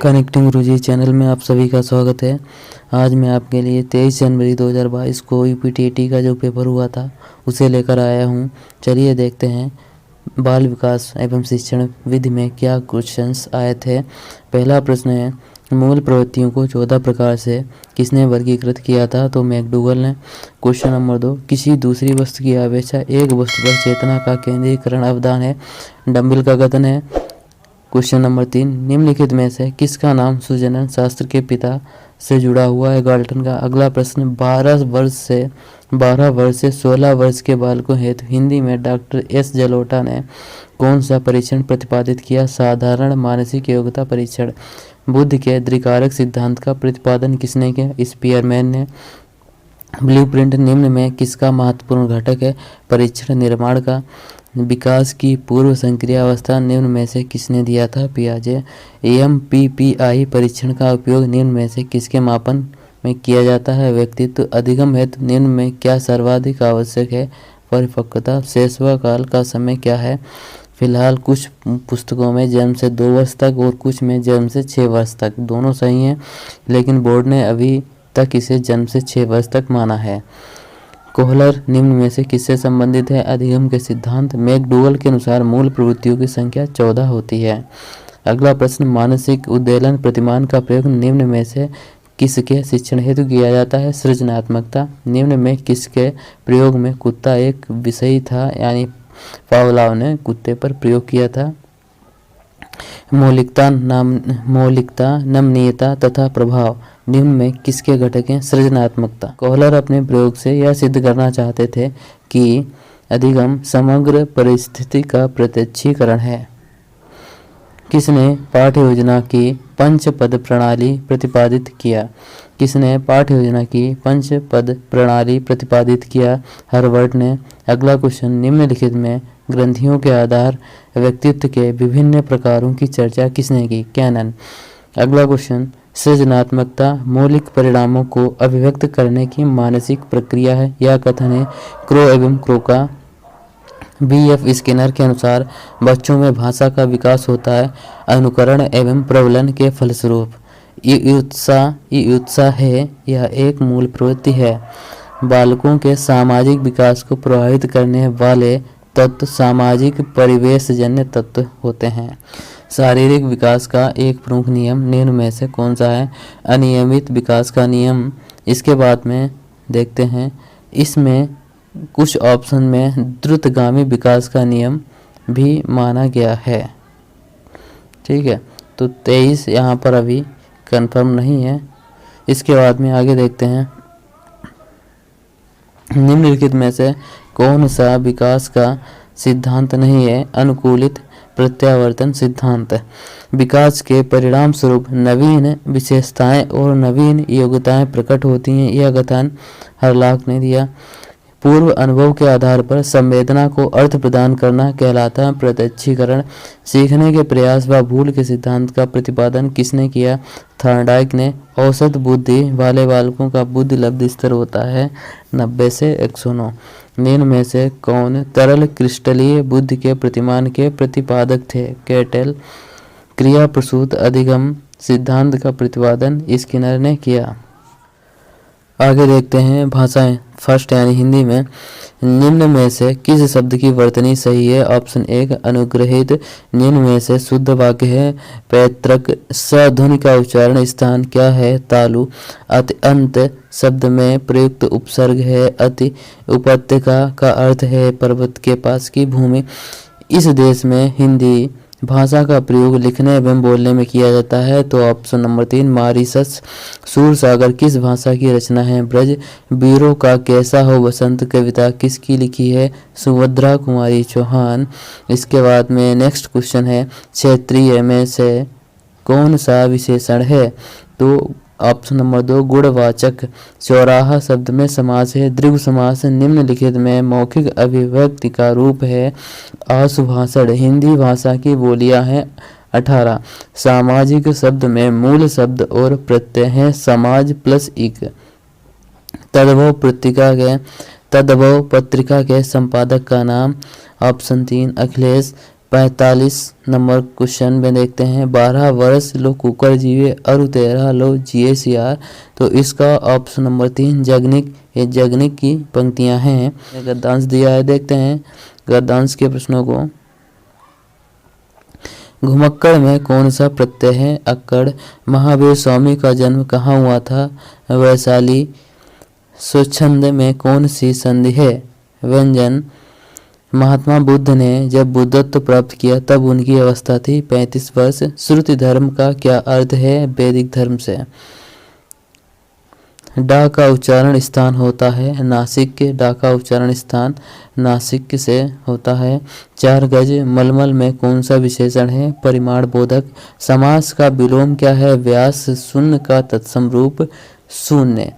Connecting गुरुजी channel में आप सभी का स्वागत है। आज मैं आपके लिए 23 जनवरी 2022 को यूपीटीटी का जो पेपर हुआ था उसे लेकर आया हूं। चलिए देखते हैं बाल विकास एवं शिक्षण विधि में क्या क्वेश्चंस आए थे। पहला प्रश्न है, मूल प्रवृत्तियों को 14 प्रकार से किसने वर्गीकृत किया था? तो मैकडूगल ने। क्वेश्चन नंबर 2, किसी दूसरी वस्तु की अपेक्षा एक वस्तु पर चेतना का केंद्रीकरण अवदान है? डंबिल का कथन है। क्वेश्चन नंबर 3, निम्नलिखित में से किसका नाम सुजनन शास्त्र के पिता से जुड़ा हुआ है? गाल्टन का। अगला प्रश्न, 12 वर्ष से 16 वर्ष के बालकों हेतु हिंदी में डॉक्टर एस जलोटा ने कौन सा परीक्षण प्रतिपादित किया? साधारण मानसिक योग्यता परीक्षण। बुद्ध के द्विकारक सिद्धांत का प्रतिपादन किसने किया? स्पीयरमैन ने। ब्लूप्रिंट निम्न में किसका महत्वपूर्ण घटक है? परीक्षण निर्माण का। विकास की पूर्व संक्रिया अवस्था निम्न में से किसने दिया था? पियाजे। एएमपीपीआई परीक्षण का उपयोग निम्न में से किसके मापन में किया जाता है? व्यक्तित्व अधिगम हेतु निम्न में क्या सर्वाधिक आवश्यक है? परिपक्वता। शैशव काल का समय क्या है? फिलहाल कुछ पुस्तकों में जन्म से 2 वर्ष तक और कुछ में जन्म से 6 वर्ष तक, दोनों सही हैं, लेकिन बोर्ड ने अभी तक इसे जन्म से 6 वर्ष तक माना है। कोहलर निम्न में से किससे संबंधित है? अधिगम के सिद्धांत। मैकडूगल के अनुसार मूल प्रवृत्तियों की संख्या 14 होती है। अगला प्रश्न, मानसिक उद्वेलन प्रतिमान का प्रयोग निम्न में से किसके शिक्षण हेतु किया जाता है? सृजनात्मकता। निम्न में किसके प्रयोग में कुत्ता एक विषय था? यानी पावलोव ने कुत्ते पर प्रयोग किया था। मौलिकता, नमनीयता तथा प्रभाव निम्न में किसके घटक हैं? सृजनात्मकता। कोहलर अपने प्रयोग से यह सिद्ध करना चाहते थे कि अधिगम समग्र परिस्थिति का प्रत्यक्षीकरण है। किसने पाठ्य योजना की 5 पद प्रणाली प्रतिपादित किया? किसने पाठ्य योजना की 5 पद प्रणाली प्रतिपादित किया? हर्बर्ट ने। अगला क्वेश्चन, निम्नलिखित में ग्रंथियों के आधार व्यक्तित्व के विभिन्न प्रकारों की चर्चा किसने की? कैनन। अगला क्वेश्चन, सृजनात्मकता मौलिक परिणामों को अभिव्यक्त करने की मानसिक प्रक्रिया है। यह कथन है क्रो एवं क्रो का। बीएफ स्किनर के अनुसार बच्चों में भाषा का विकास होता है अनुकरण एवं प्रबलन के फलस्वरूप। ईयुत्सा है, यह एक मूल प्रवृत्ति है। बालकों के सामाजिक विकास को प्रभावित करने वाले तत्व सामाजिक परिवेशजन्य तत्व होते हैं। शारीरिक विकास का एक प्रमुख नियम निम्न में से कौन सा है? अनियमित विकास का नियम। इसके बाद में देखते हैं, इसमें कुछ ऑप्शन में द्रुतगामी विकास का नियम भी माना गया है। ठीक है, तो 23 यहाँ पर अभी कंफर्म नहीं है। इसके बाद में आगे देखते हैं, निम्नलिखित में से कौन सा विकास का सिद्धांत नहीं है? अनुकूलित प्रत्यावर्तन सिद्धांत। विकास के परिणाम स्वरूप नवीन विशेषताएं और नवीन योग्यताएं प्रकट होती हैं, यह कथन हरलॉक ने दिया। पूर्व अनुभव के आधार पर संवेदना को अर्थ प्रदान करना कहलाता है प्रत्यक्षीकरण। सीखने के प्रयास व भूल के सिद्धांत का प्रतिपादन किसने किया? थॉर्नडाइक ने। औसत बुद्धि वाले बालकों का बुद्धि लब्ध स्तर होता है 90 से 109। निम्न में से कौन तरल क्रिस्टलीय बुद्धि के प्रतिमान के प्रतिपादक थे? कैटेल। क्रिया प्रसूत अधिगम सिद्धांत का प्रतिपादन स्किनर ने किया। आगे देखते हैं भाषाएं। फर्स्ट यानी हिंदी में, निम्न में से किस शब्द की वर्तनी सही है? ऑप्शन 1 अनुग्रहित। निम्न में से शुद्ध वाक्य है? पैतृक। सध्वनि का उच्चारण स्थान क्या है? तालु। अति अंत शब्द में प्रयुक्त उपसर्ग है अति। उपत्यका का अर्थ है पर्वत के पास की भूमि। इस देश में हिंदी भाषा का प्रयोग लिखने एवं बोलने में किया जाता है, तो ऑप्शन नंबर 3 मॉरिशस। सूरसागर किस भाषा की रचना है? ब्रज। वीरों का कैसा हो बसंत कविता किसकी लिखी है? सुभद्रा कुमारी चौहान। इसके बाद में नेक्स्ट क्वेश्चन है, क्षेत्रीय में से कौन सा विशेषण है? तो ऑप्शन नंबर 2 गुणवाचक। चौराहा शब्द में समास है द्विगु समास। निम्नलिखित में मौखिक अभिव्यक्ति का रूप है आशुभाषण। हिंदी भाषा की बोलियां हैं 18। सामाजिक शब्द में मूल शब्द और प्रत्यय हैं समाज प्लस इक। तदभव पत्रिका के संपादक का नाम? ऑप्शन 3 अखिलेश। 45 नंबर क्वेश्चन में देखते हैं 12 वर्ष लो कुकर जीवे और 13 लो जिए सियार। तो इसका ऑप्शन नंबर 3 जगनिक, ये जगनिक की पंक्तियां हैं। गद्यांश दिया है, देखते हैं गद्यांश के प्रश्नों को। घुमक्कड़ में कौन सा प्रत्यय है? अक्कड़। महावीर स्वामी का जन्म कहाँ हुआ था? वैशाली। स्वच्छंद में कौन सी संधि है? व्यंजन। महात्मा बुद्ध ने जब बुद्धत्व प्राप्त किया तब उनकी अवस्था थी 35 वर्ष। श्रुति धर्म का क्या अर्थ है? वैदिक धर्म से। डा का उच्चारण स्थान होता है नासिक के, डा का उच्चारण स्थान नासिक से होता है। 4 गज मलमल में कौन सा विशेषण है? परिमाण बोधक। समास का विलोम क्या है? व्यास। शून्य का तत्सम रूप शून्य।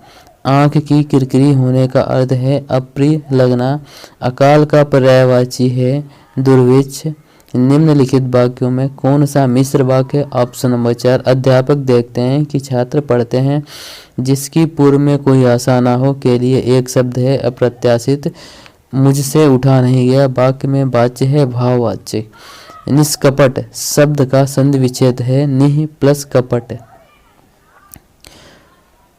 आँख की किरकिरी होने का अर्थ है अप्रिय लगना। अकाल का पर्यायवाची है दुर्भिक्ष। निम्नलिखित वाक्यों में कौन सा मिश्र वाक्य? ऑप्शन नंबर 4 अध्यापक देखते हैं कि छात्र पढ़ते हैं। जिसकी पूर्व में कोई आशा ना हो के लिए एक शब्द है अप्रत्याशित। मुझसे उठा नहीं गया वाक्य में वाच्य है भाववाच्य। निष्कपट शब्द का संधि विच्छेद है निह प्लस कपट।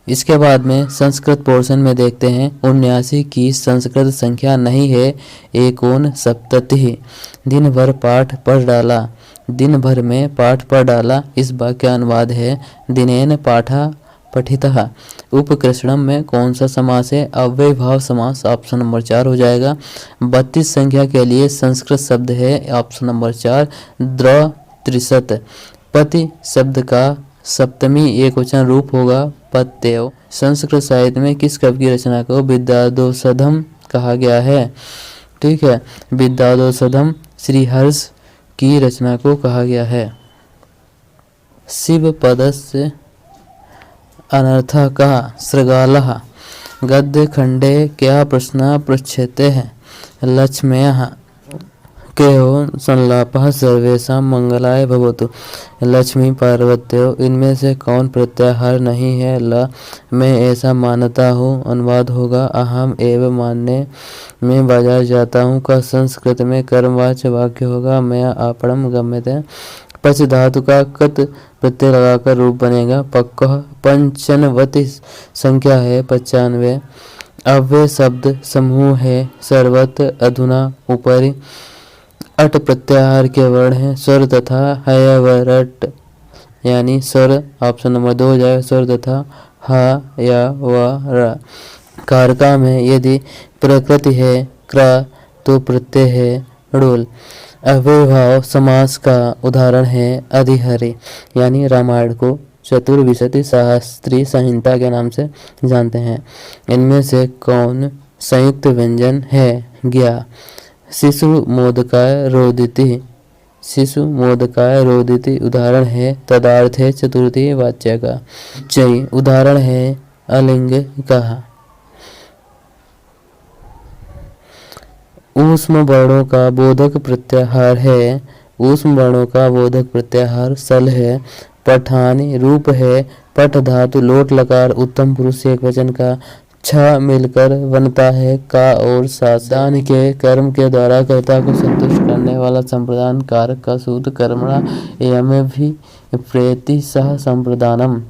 इसके बाद में संस्कृत पोर्शन में देखते हैं 79 की संस्कृत संख्या नहीं है एकोन सप्तति। दिन भर पाठ पढ़ डाला, दिन भर में पाठ पढ़ डाला। इस वाक्य अनुवाद है दिनेन पाठा पठितः। उपकृष्णम में कौन सा समास है? अव्यय भाव समास। ऑप्शन नंबर 4 हो जाएगा। 32 संख्या के लिए संस्कृत शब्द है ऑप्शन नंबर 4 द्र त्रिशत। पति शब्द का सप्तमी एकवचन रूप होगा पत्यव। संस्कृत साहित्य में किस कवि की रचना को विद्याधोषधम कहा गया है? ठीक है, विद्याधोषधम श्रीहर्ष की रचना को कहा गया है। शिव पदस्य अनर्थः कहा सृगालः। गद्य खंडे क्या प्रश्न पृच्छते हैं? लक्ष्म्यः केहो संलापः सर्वेषां मंगलाय भवतु। लक्ष्मी पार्वत्यो इनमें से कौन प्रत्याहार नहीं है? ल मैं ऐसा मानता हूँ अनुवाद होगा अहम एवं मानने में बाजार जाता हूँ का संस्कृत में कर्मवाच्य वाक्य होगा मैं आपणम गम्यते। पच धातु का कत प्रत्यय लगाकर रूप बनेगा पक्कः। 95 संख्या है 95। अव्यय शब्द समूह है सर्वत अधुना ऊपरी। अट प्रत्याहार के वर्ण हैं स्वर तथा हय व रट, यानी स्वर ऑप्शन नंबर 2 हो जाएगा स्वर तथा ह या व र। कारका में यदि प्रकृति है क्रा तो प्रत्यय है ऋल। अव्ययभाव समास का उदाहरण है अधिहरि, यानी रामायण को चतुर्विंशति शास्त्री संहिता के नाम से जानते हैं। इनमें से कौन संयुक्त व्यंजन है? ज्ञा। शिशु मोदकाय रोदिति, शिशु मोदकाय रोदिति उदाहरण है तदार्थ है चतुर्थी वाच्य का। चय उदाहरण है अलिंग का। ऊष्म वर्णों का बोधक प्रत्याहार है, ऊष्म वर्णों का बोधक प्रत्याहार सल है। पठानी रूप है पठ धातु लोट लकार उत्तम पुरुष एक वचन का छ मिलकर बनता है का और सावधान के कर्म के द्वारा कर्ता को संतुष्ट करने वाला संप्रदान कारक का सूत्र कर्मणा एवं भी प्रेति सह संप्रदानम।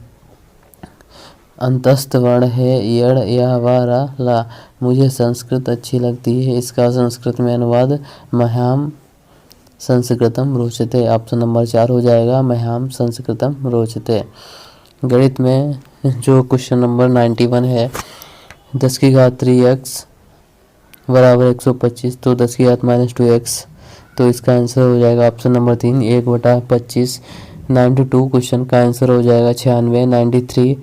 अंतस्थ वर्ण है यड़ या वारा ला। मुझे संस्कृत अच्छी लगती है, इसका संस्कृत में अनुवाद मह्याम संस्कृतम रोचते। ऑप्शन नंबर 4 हो जाएगा मह्याम संस्कृतम रोचते। गणित में जो क्वेश्चन नंबर 91 है 10 की घात 3x बराबर 125 तो 10 की घात -2x, तो इसका आंसर हो जाएगा ऑप्शन नंबर 3 1/25। 92 क्वेश्चन का आंसर हो जाएगा 96। 93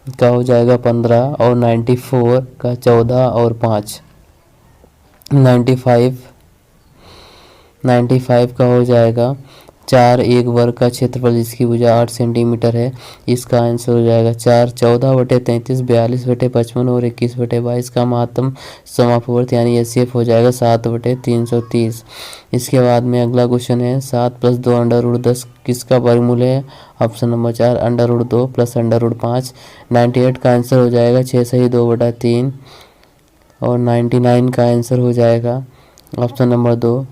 का हो जाएगा 15 और 94 का 14 और 5। 95 का हो जाएगा 4। एक वर्ग का क्षेत्रफल जिसकी भुजा 8 सेंटीमीटर है, इसका आंसर हो जाएगा 4। 14/33 42/55 और 21/22 का महत्तम समापवर्त यानी एचसीएफ हो जाएगा 7/330। इसके बाद में अगला क्वेश्चन है 7 + 2 √10 किसका वर्गमूल है? Option number 4 √2 + √5। 98 का आंसर हो जाएगा 6 सही 2/3 और 99 का आंसर हो जाएगा ऑप्शन नंबर 2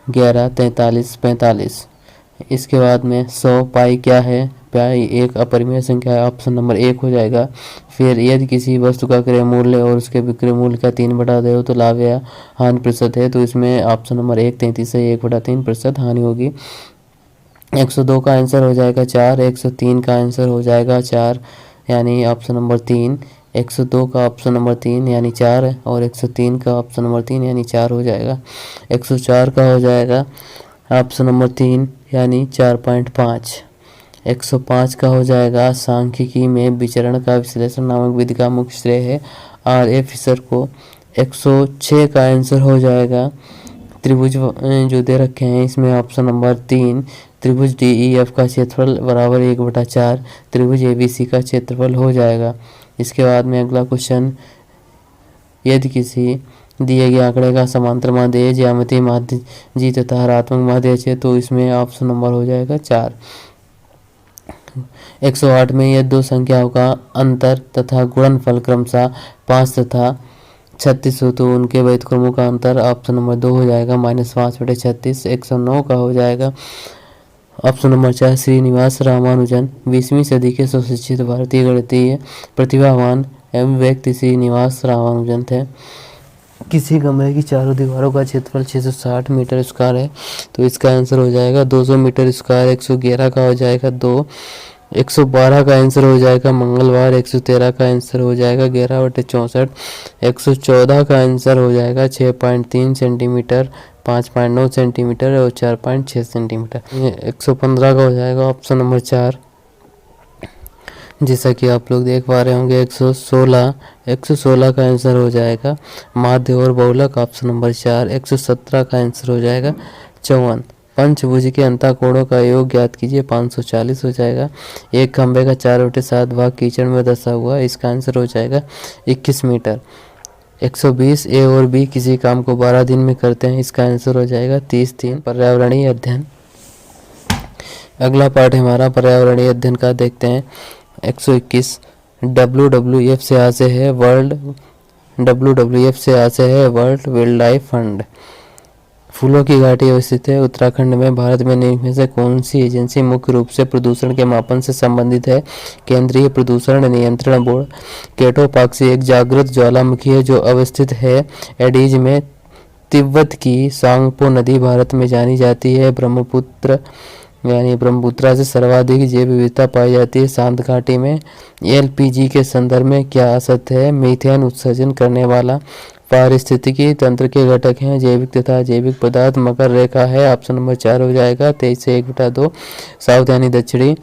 11, 43, 45। इसके बाद में 100 पाई क्या है? पाई एक अपरिमेय संख्या है, ऑप्शन नंबर 1 हो जाएगा। फिर यदि किसी वस्तु का क्रय मूल्य और उसके विक्रय मूल्य का 3/2 तो लाभ या हानि प्रतिशत है, तो इसमें ऑप्शन नंबर 1 33 है, 1/3% हानि होगी। 102 का आंसर हो जाएगा 4, 103 का आंसर हो जाएगा 4 यानी ऑप्शन नंबर 3। 102 का ऑप्शन नंबर 3 यानी 4 है, और 103 का ऑप्शन नंबर 3 यानी 4 हो जाएगा। 104 का हो जाएगा ऑप्शन नंबर 3 यानी 4.5। 105 का हो जाएगा सांख्यिकी में विचरण का विश्लेषण नामक विधि का मुख्य श्रेय है R. A. फिशर को। 106 का आंसर हो जाएगा त्रिभुज जो दे रखे हैं इसमें ऑप्शन नंबर 3 त्रिभुज DEF का क्षेत्रफल बराबर 1/4 त्रिभुज ABC का क्षेत्रफल हो जाएगा। इसके बाद में अगला क्वेश्चन, यदि किसी दिए गए आंकड़े का समांतर माध्य ज्यामितीय माध्य जी तथा ऋणात्मक माध्य है, तो इसमें ऑप्शन नंबर हो जाएगा 4। 108 में यह दो संख्याओं का अंतर तथा गुणनफल क्रमशः 5 तथा 36 हो, तो उनके व्युत्क्रमों का अंतर ऑप्शन नंबर 2 हो जाएगा -5/36। 109 का हो जाएगा ऑप्शन नंबर 4 श्रीनिवास रामानुजन। 20वीं सदी के सुशिक्षित भारतीय गणितीय प्रतिभावान एवं व्यक्ति श्रीनिवास रामानुजन थे। किसी कमरे की चारों दीवारों का क्षेत्रफल 660 मीटर स्क्वायर है, तो इसका आंसर हो जाएगा 200 मीटर स्क्वायर। 111 का हो जाएगा 2। 112 का आंसर हो जाएगा मंगलवार। 113 का आंसर हो जाएगा 11/64। 114 का आंसर हो जाएगा 6.3 सेंटीमीटर, 5.9 सेंटीमीटर और 4.6 सेंटीमीटर। 115 का हो जाएगा ऑप्शन नंबर 4। जैसा कि आप लोग देख पा रहे होंगे 116 का आंसर हो जाएगा माध्य और बहुलक, ऑप्शन नंबर 4। 117 का आंसर हो जाएगा 54। पंचभुज के अंतःकोणों का योग ज्ञात कीजिए, 540 हो जाएगा। एक खंभे का 4/7 भाग कीचड़ में दसा हुआ, इसका आंसर हो जाएगा 21 मीटर। 120 A और B किसी काम को 12 दिन में करते हैं, इसका आंसर हो जाएगा 30 दिन। पर्यावरणीय अध्ययन, अगला पार्ट हमारा पर्यावरणीय अध्ययन का देखते हैं। 121 WWF से आशय है वर्ल्ड वाइल्ड लाइफ फंड। फूलों की घाटी अवस्थित है उत्तराखंड में। भारत में निम्न में से कौन सी एजेंसी मुख्य रूप से प्रदूषण के मापन से संबंधित है? केंद्रीय प्रदूषण नियंत्रण बोर्ड। केटोपाक्सी एक जागृत ज्वालामुखी है जो अवस्थित है एडीज में। तिब्बत की सांगपो नदी भारत में जानी जाती है। ब्रह्मपुत्रा से सर्वाधिक जैव विविधता पाई जाती है शांत घाटी में। LPG के संदर्भ में क्या असत्य है? मीथेन उत्सर्जन करने वाला। पारिस्थितिकी तंत्र के घटक हैं जैविक तथा अजैविक पदार्थ। मकर रेखा है, ऑप्शन नंबर 4 हो जाएगा 23 से 1/2। साउथ यानी दक्षिणी।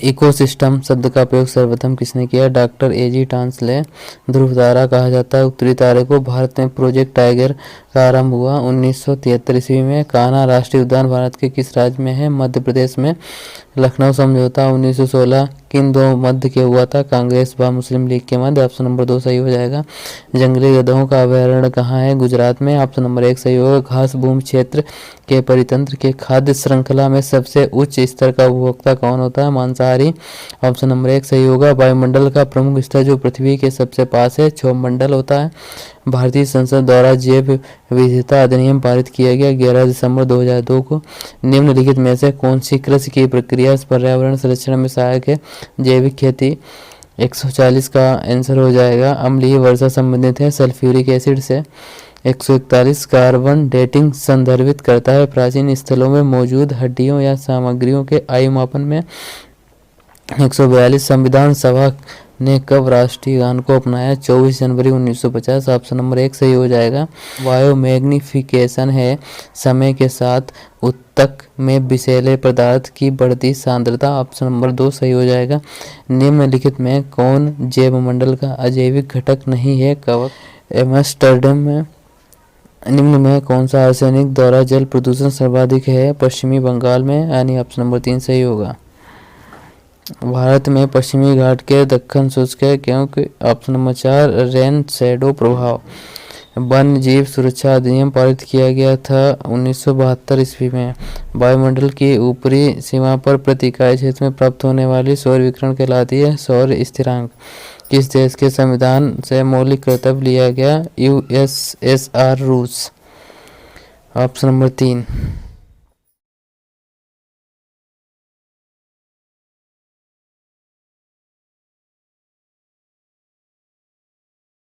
इकोसिस्टम शब्द का प्रयोग सर्वप्रथम किसने किया? Doctor AG Tansley. ध्रुव तारा कहा जाता है उत्तरी तारे को। भारत में प्रोजेक्ट टाइगर का आरंभ हुआ 1973 ईस्वी में। कान्हा राष्ट्रीय उद्यान भारत के किस राज्य में है? मध्य प्रदेश में। लखनऊ समझौता 1916 किन दो मध्य के हुआ था? कांग्रेस व मुस्लिम लीग के मध्य, ऑप्शन नंबर 2 सही हो जाएगा। जंगली गधों का अभयारण्य कहाँ है? गुजरात में, ऑप्शन नंबर 1 सही होगा। घास भूमि क्षेत्र के परितंत्र के खाद्य श्रृंखला में सबसे उच्च स्तर का उपभोक्ता कौन होता है? मांसाहारी, ऑप्शन नंबर 1 सही होगा। वायुमंडल का प्रमुख स्तर जो पृथ्वी के सबसे पास है क्षोभ मंडल होता है। भारतीय संसद द्वारा जैव विविधता अधिनियम पारित किया गया 11 दिसंबर 2002 को। निम्नलिखित में से कौन सी कृषि की प्रक्रिया पर्यावरण संरक्षण में सहायक है? जैविक खेती। 140 का आंसर हो जाएगा अम्लीय वर्षा संबंधित है सल्फ्यूरिक एसिड से। 141 कार्बन डेटिंग संदर्भित करता है प्राचीन स्थलों में मौजूद हड्डियों या सामग्रियों के आयु मापन में। 142 संविधान सभा ने कब राष्ट्रीय गान को अपनाया? 24 जनवरी 1950, ऑप्शन नंबर 1 सही हो जाएगा। बायोमैग्निफिकेशन है समय के साथ ऊतक में विषैले पदार्थ की बढ़ती सांद्रता, ऑप्शन नंबर 2 सही हो जाएगा। निम्नलिखित में कौन जैवमंडल का अजैविक घटक नहीं है? कवक। एम्स्टर्डम में निम्न में कौन सा आर्सेनिक द्वारा जल प्रदूषण सर्वाधिक है? पश्चिमी बंगाल में, यानी ऑप्शन नंबर 3 सही होगा। भारत में पश्चिमी घाट के दक्कन शुष्क है क्योंकि, ऑप्शन नंबर 4 रेन शैडो प्रभाव। वन्य जीव सुरक्षा अधिनियम पारित किया गया था 1972 ईस्वी में। वायुमंडल की ऊपरी सीमा पर प्रति इकाई क्षेत्र में प्राप्त होने वाली सौर विकिरण कहलाती है सौर स्थिरांक। किस देश के संविधान से मौलिक कर्तव्य लिया गया? USSR रूस। Option number 3।